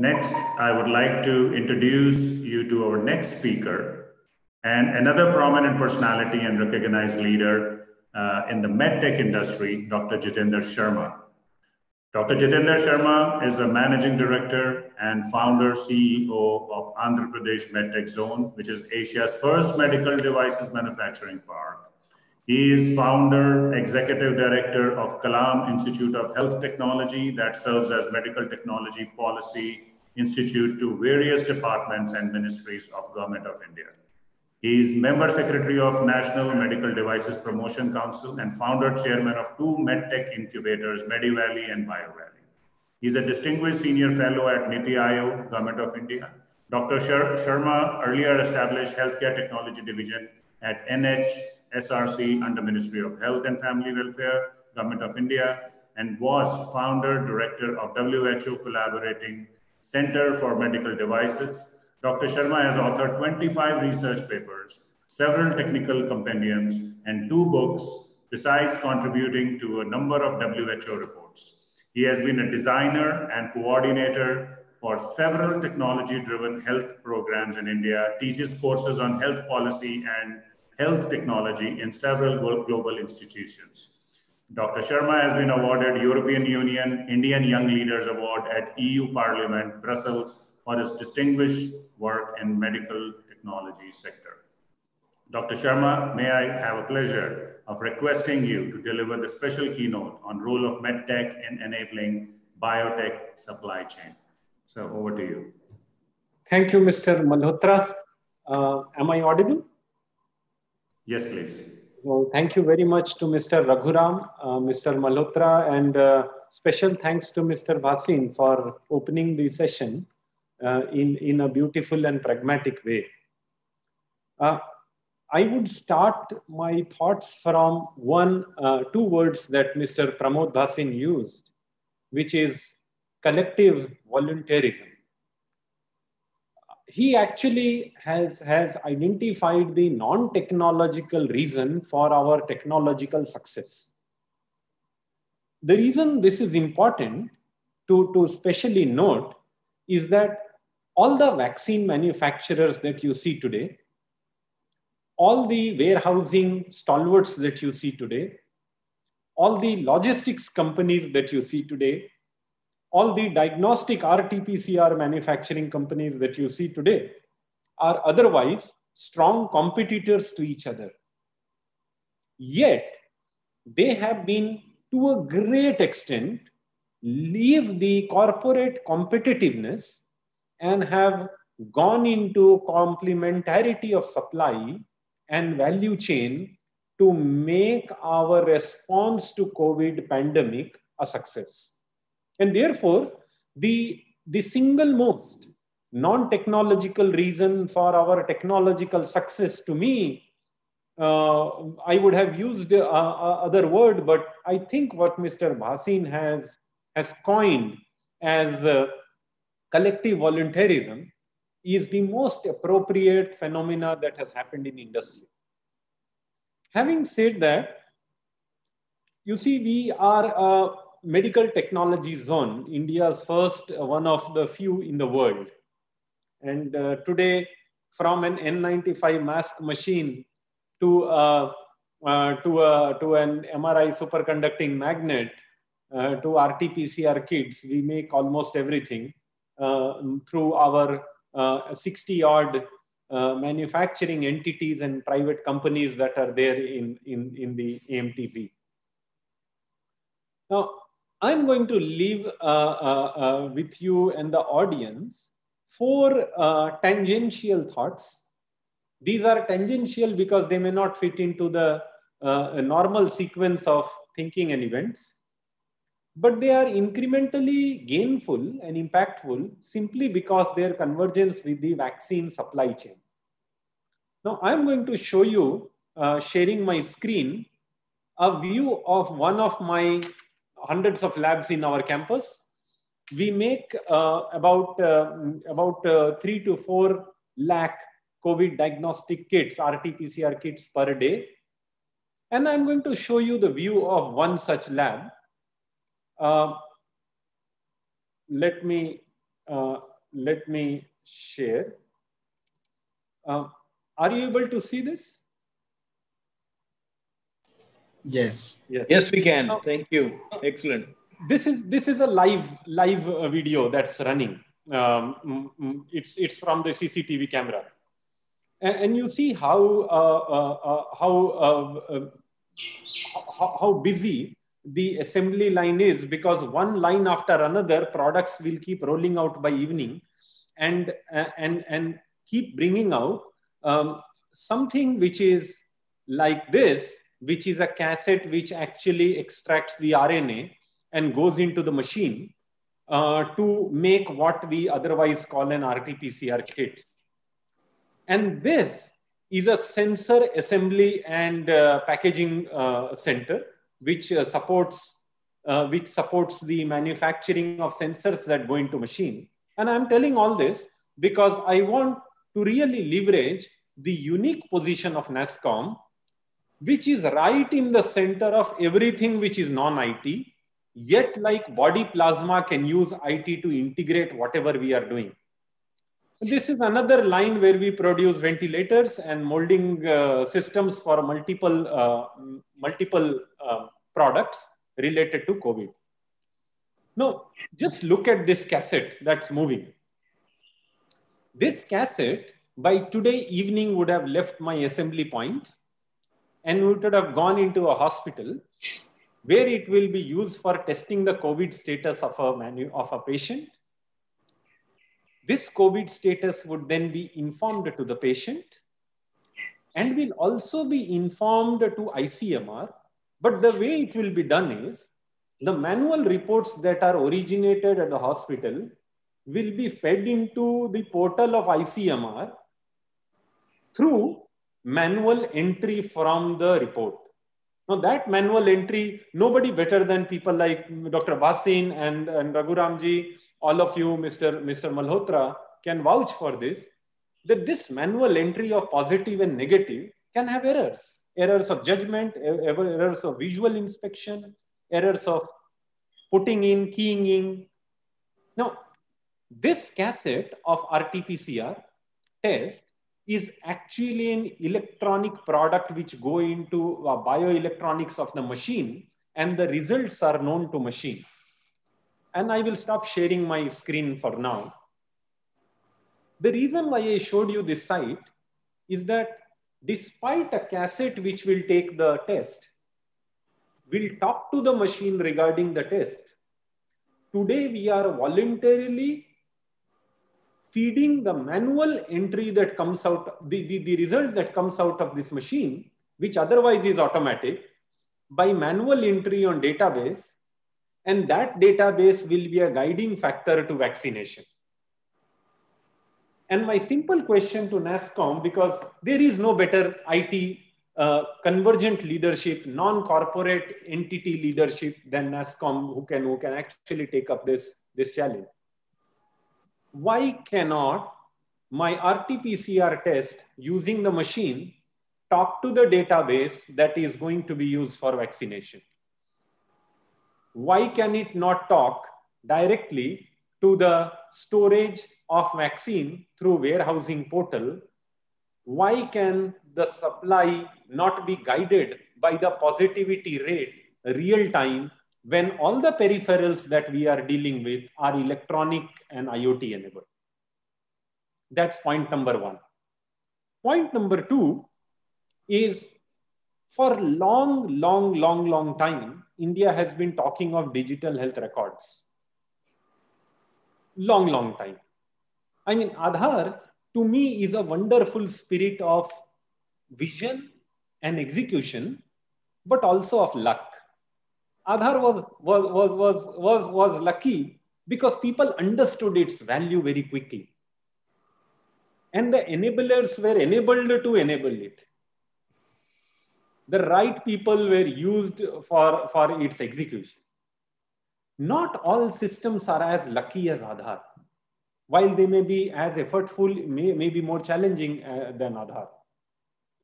Next, I would like to introduce you to our next speaker and another prominent personality and recognized leader in the medtech industry, Dr. Jitendra Sharma. Dr. Jitendra Sharma is a managing director and founder CEO of Andhra Pradesh MedTech Zone, which is Asia's first medical devices manufacturing park. He is founder, executive director of Kalam Institute of Health Technology that serves as medical technology policy institute to various departments and ministries of Government of India. He is member secretary of National Medical Devices Promotion Council and founder chairman of two medtech incubators, MediValley and BioValley. He is a distinguished senior fellow at NITI Aayog, Government of India. Dr. Sharma earlier established Healthcare Technology Division at NHSRC under Ministry of Health and Family Welfare, Government of India, and was founder director of WHO Collaborating Center for Medical Devices. Dr. Sharma has authored 25 research papers, several technical compendiums, and 2 books, besides contributing to a number of WHO reports. He has been a designer and coordinator for several technology-driven health programs in India, teaches courses on health policy and health technology in several global institutions. Dr. Sharma has been awarded European Union Indian Young Leaders Award at EU Parliament, Brussels, for his distinguished work in medical technology sector. Dr. Sharma, may I have a pleasure of requesting you to deliver the special keynote on role of medtech in enabling biotech supply chain. So over to you. Thank you, Mr. Malhotra. Am I audible? Yes, please. Well, thank you very much to Mr. Raghuram, Mr. Malhotra, and special thanks to Mr. Bhasin for opening the session in a beautiful and pragmatic way. I would start my thoughts from two words that Mr. Pramod Bhasin used, which is collective voluntarism. He actually has identified the non-technological reason for our technological success. The reason this is important to specially note is that all the vaccine manufacturers that you see today, all the warehousing stalwarts that you see today, all the logistics companies that you see today, all the diagnostic RT-PCR manufacturing companies that you see today are otherwise strong competitors to each other. Yet, they have been, to a great extent, leave the corporate competitiveness and have gone into complementarity of supply and value chain to make our response to COVID pandemic a success. And therefore, the single most non-technological reason for our technological success, to me, I would have used other word, but I think what Mr. Bhasin has coined as collective voluntarism is the most appropriate phenomena that has happened in industry. Having said that, you see, we are medical technology zone, India's first, one of the few in the world. And today, from an N95 mask machine to an MRI superconducting magnet to RT-PCR kits, we make almost everything through our 60-odd manufacturing entities and private companies that are there in the AMTZ. Now, I'm going to leave with you and the audience 4 tangential thoughts. These are tangential because they may not fit into the normal sequence of thinking and events, but they are incrementally gainful and impactful simply because their convergence with the vaccine supply chain. Now, I'm going to show you, sharing my screen, a view of one of my hundreds of labs in our campus. We make about 3 to 4 lakh COVID diagnostic kits, RT-PCR kits per day. And I'm going to show you the view of one such lab. Let me let me share. Are you able to see this? Yes. Yes, we can. Thank you. Excellent. This is a live video that's running. It's from the CCTV camera, and you see how busy the assembly line is, because one line after another products will keep rolling out by evening, and keep bringing out something which is like this, which is a cassette which actually extracts the RNA and goes into the machine to make what we otherwise call an RT-PCR kits. And this is a sensor assembly and packaging center, which supports the manufacturing of sensors that go into machine. And I'm telling all this because I want to really leverage the unique position of NASSCOM, which is right in the center of everything which is non-IT, yet like body plasma can use IT to integrate whatever we are doing. This is another line where we produce ventilators and molding systems for multiple products related to COVID. Now, just look at this cassette that's moving. This cassette by today evening would have left my assembly point and would have gone into a hospital where it will be used for testing the COVID status of a patient. This COVID status would then be informed to the patient and will also be informed to ICMR. But the way it will be done is the manual reports that are originated at the hospital will be fed into the portal of ICMR through manual entry from the report. Now that manual entry, nobody better than people like Dr. Bhasin and Raghuramji, all of you, Mr. Malhotra, can vouch for this, that this manual entry of positive and negative can have errors. Errors of judgment, errors of visual inspection, errors of putting in, keying in. Now, this cassette of RT-PCR test is actually an electronic product which go into bioelectronics of the machine, and the results are known to machine. And I will stop sharing my screen for now. The reason why I showed you this site is that despite a cassette which will take the test, will talk to the machine regarding the test, today we are voluntarily feeding the manual entry that comes out, the result that comes out of this machine, which otherwise is automatic, by manual entry on database, and that database will be a guiding factor to vaccination. And my simple question to NASSCOM, because there is no better IT convergent leadership, non-corporate entity leadership than NASSCOM who can actually take up this challenge. Why cannot my RT-PCR test using the machine talk to the database that is going to be used for vaccination? Why can it not talk directly to the storage of vaccine through warehousing portal? Why can the supply not be guided by the positivity rate real time when all the peripherals that we are dealing with are electronic and IoT enabled? That's point number one. Point number two is, for long time, India has been talking of digital health records. Long time. I mean, Aadhaar to me is a wonderful spirit of vision and execution, but also of luck. Aadhaar was lucky because people understood its value very quickly. And the enablers were enabled to enable it. The right people were used for its execution. Not all systems are as lucky as Aadhaar. While they may be as effortful, may be more challenging than Aadhaar.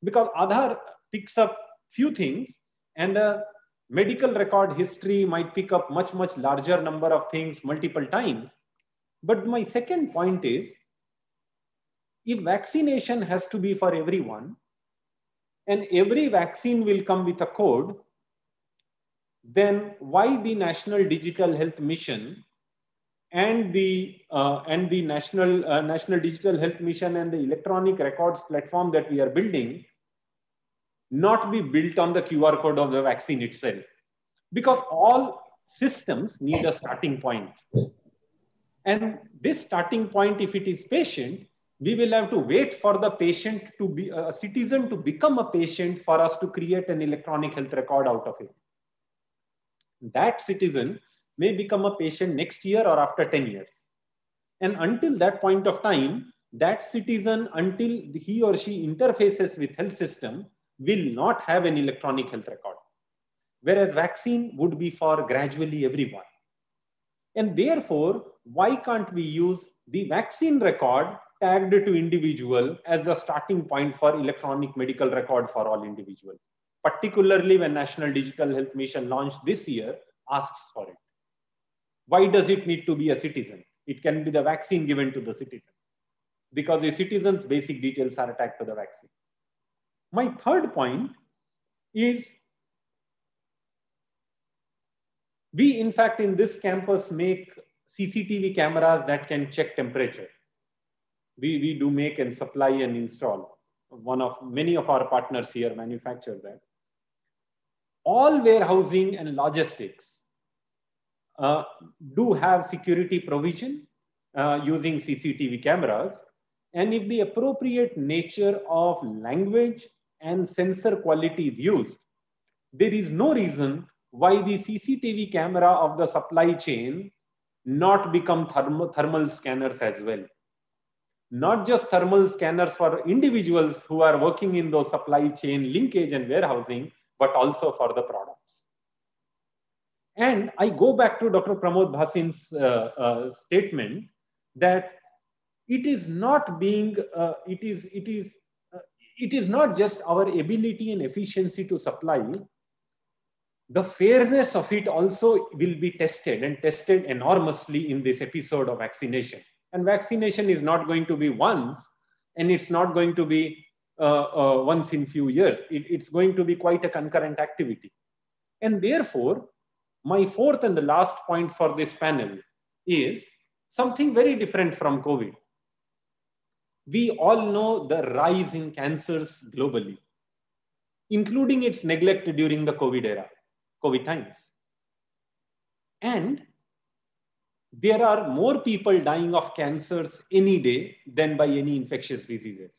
Because Aadhaar picks up few things, and a medical record history might pick up much larger number of things multiple times. But my second point is, if vaccination has to be for everyone, and every vaccine will come with a code, then why the National Digital Health Mission and the National Digital Health Mission and the electronic records platform that we are building not be built on the QR code of the vaccine itself? Because all systems need a starting point. And this starting point, if it is patient, we will have to wait for the patient to be a citizen to become a patient for us to create an electronic health record out of it. That citizen may become a patient next year or after 10 years. And until that point of time, that citizen, until he or she interfaces with health system, will not have an electronic health record. Whereas vaccine would be for gradually everyone. And therefore, why can't we use the vaccine record tagged to individual as the starting point for electronic medical record for all individuals? Particularly when National Digital Health Mission launched this year asks for it. Why does it need to be a citizen? It can be the vaccine given to the citizen, because the citizen's basic details are tagged to the vaccine. My third point is, we in fact in this campus make CCTV cameras that can check temperature. We do make and supply and install. Many of our partners here manufacture that. All warehousing and logistics do have security provision using CCTV cameras. And if the appropriate nature of language and sensor quality is used, there is no reason why the CCTV camera of the supply chain not become thermal scanners as well. Not just thermal scanners for individuals who are working in those supply chain linkage and warehousing, but also for the products. And I go back to Dr. Pramod Bhasin's statement that it is not being, it is not just our ability and efficiency to supply. The fairness of it also will be tested, and tested enormously in this episode of vaccination. And vaccination is not going to be once, and it's not going to be once in few years. It's going to be quite a concurrent activity. And therefore, my fourth and the last point for this panel is something very different from COVID. We all know the rise in cancers globally, including its neglect during the COVID era, COVID times. And there are more people dying of cancers any day than by any infectious diseases.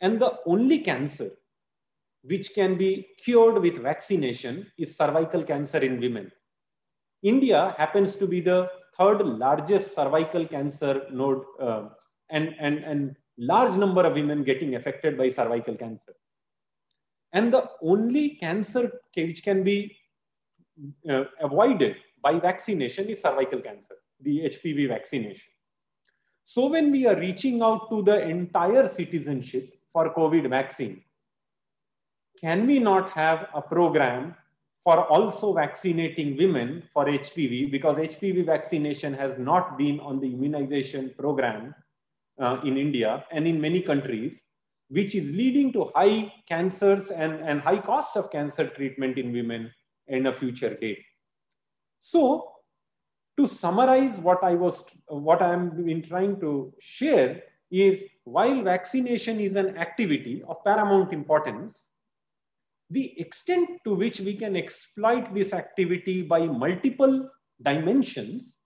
And the only cancer which can be cured with vaccination is cervical cancer in women. India happens to be the third largest cervical cancer node, and large number of women getting affected by cervical cancer. And the only cancer which can be avoided by vaccination is cervical cancer, the HPV vaccination. So when we are reaching out to the entire citizenship for COVID vaccine, can we not have a program for also vaccinating women for HPV? Because HPV vaccination has not been on the immunization program in India and in many countries, which is leading to high cancers and high cost of cancer treatment in women in a future date. So to summarize what I'm been trying to share is, while vaccination is an activity of paramount importance, the extent to which we can exploit this activity by multiple dimensions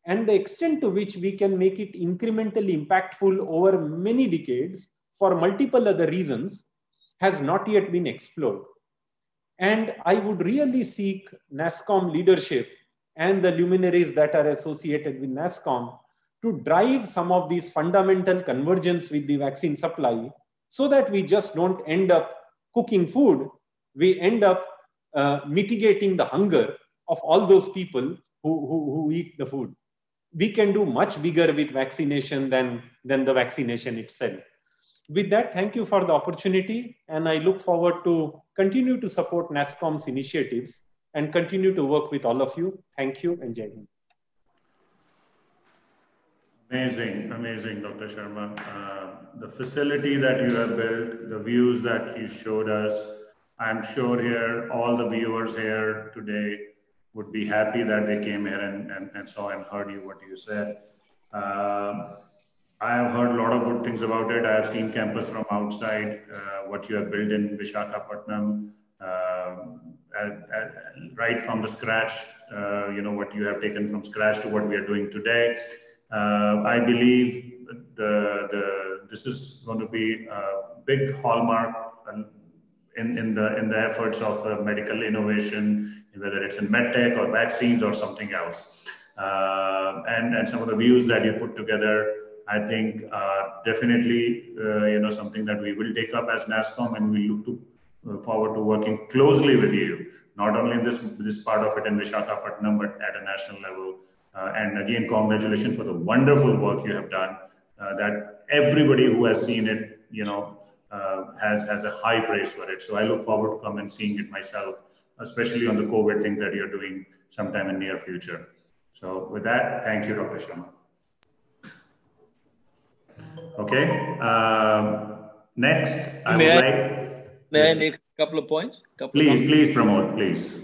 and the extent to which we can make it incrementally impactful over many decades for multiple other reasons has not yet been explored. And I would really seek NASSCOM leadership and the luminaries that are associated with NASSCOM to drive some of these fundamental convergence with the vaccine supply, so that we just don't end up cooking food, we end up mitigating the hunger of all those people who eat the food. We can do much bigger with vaccination than the vaccination itself. With that, thank you for the opportunity, and I look forward to continue to support NASSCOM's initiatives and continue to work with all of you. Thank you, and Jai Hind. Amazing, amazing, Dr. Sharma. The facility that you have built, the views that you showed us, I'm sure here all the viewers here today would be happy that they came here and saw and heard you what you said. I have heard a lot of good things about it. I have seen campus from outside, what you have built in Visakhapatnam, right from the scratch, what you have taken from scratch to what we are doing today. I believe this is going to be a big hallmark in the efforts of medical innovation, whether it's in medtech or vaccines or something else. And some of the views that you put together, I think, are definitely something that we will take up as NASSCOM, and we look forward to working closely with you, not only in this part of it in Visakhapatnam, but at a national level. And again, congratulations for the wonderful work you have done. That everybody who has seen it, has a high praise for it. So I look forward to come and seeing it myself, especially on the COVID thing that you're doing sometime in near future. So with that, thank you, Dr. Sharma. Okay. Next, May I make a couple of points? Please, Pramod, please.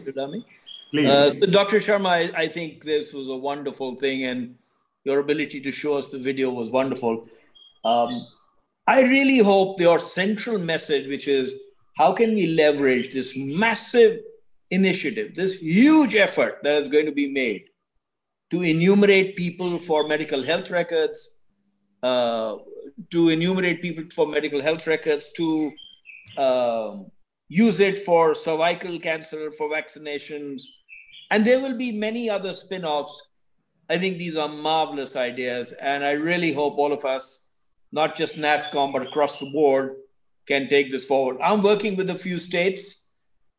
Please. So Dr. Sharma, I think this was a wonderful thing, and your ability to show us the video was wonderful. I really hope your central message, which is how can we leverage this massive initiative, this huge effort that is going to be made to enumerate people for medical health records, to use it for cervical cancer, for vaccinations, and there will be many other spin-offs. I think these are marvelous ideas, and I really hope all of us, not just NASSCOM, but across the board, can take this forward. I'm working with a few states.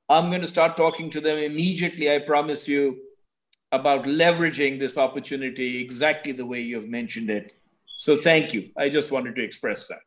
I'm going to start talking to them immediately, I promise you, about leveraging this opportunity exactly the way you have mentioned it. So thank you. I just wanted to express that.